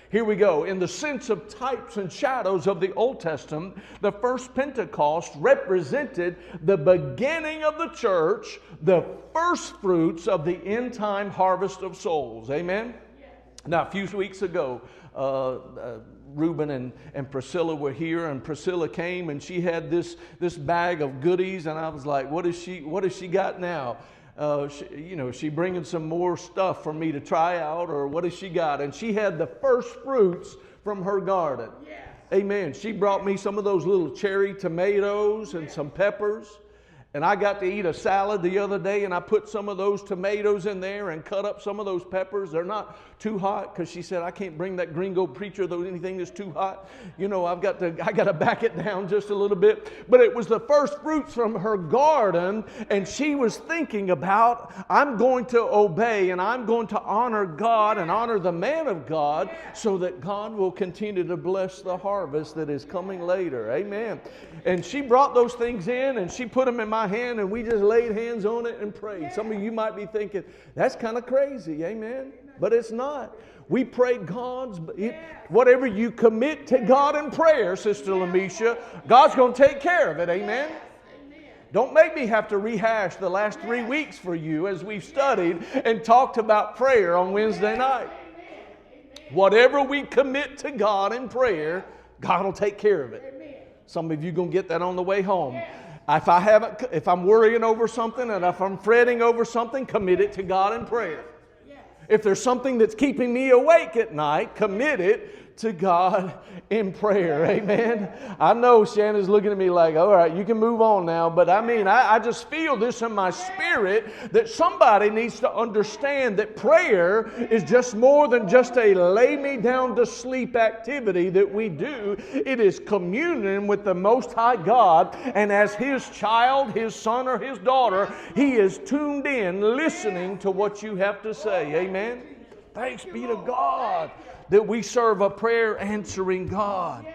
Here we go. In the sense of types and shadows of the Old Testament, the first Pentecost represented the beginning of the church, the first fruits of the end time harvest of souls. Amen? Yes. Now, a few weeks ago, Reuben and Priscilla were here, and Priscilla came and she had this bag of goodies, and I was like, what has she got now? She bringing some more stuff for me to try out, or what has she got? And she had the first fruits from her garden. Yes. Amen. She brought me some of those little cherry tomatoes and some peppers. And I got to eat a salad the other day, and I put some of those tomatoes in there and cut up some of those peppers. They're not too hot, because she said, I can't bring that gringo preacher though anything that's too hot. You know, I got to back it down just a little bit. But it was the first fruits from her garden, and she was thinking about, I'm going to obey and I'm going to honor God and honor the man of God, so that God will continue to bless the harvest that is coming later. Amen. And she brought those things in and she put them in my hand, and we just laid hands on it and prayed. Some of you might be thinking, that's kind of crazy. Amen. But it's not. We pray whatever you commit to God in prayer, Sister Lamisha, God's going to take care of it. Amen. Don't make me have to rehash the last 3 weeks for you as we've studied and talked about prayer on Wednesday night. Whatever we commit to God in prayer, God will take care of it. Some of you are going to get that on the way home. If I'm worrying over something and if I'm fretting over something, commit it to God in prayer. If there's something that's keeping me awake at night, commit it to God in prayer. Amen. I know Shannon's looking at me like, all right, you can move on now. But I just feel this in my spirit that somebody needs to understand that prayer is just more than just a lay me down to sleep activity that we do. It is communion with the Most High God. And as His child, His son or His daughter, He is tuned in, listening to what you have to say. Amen. Thanks be to God that we serve a prayer answering God.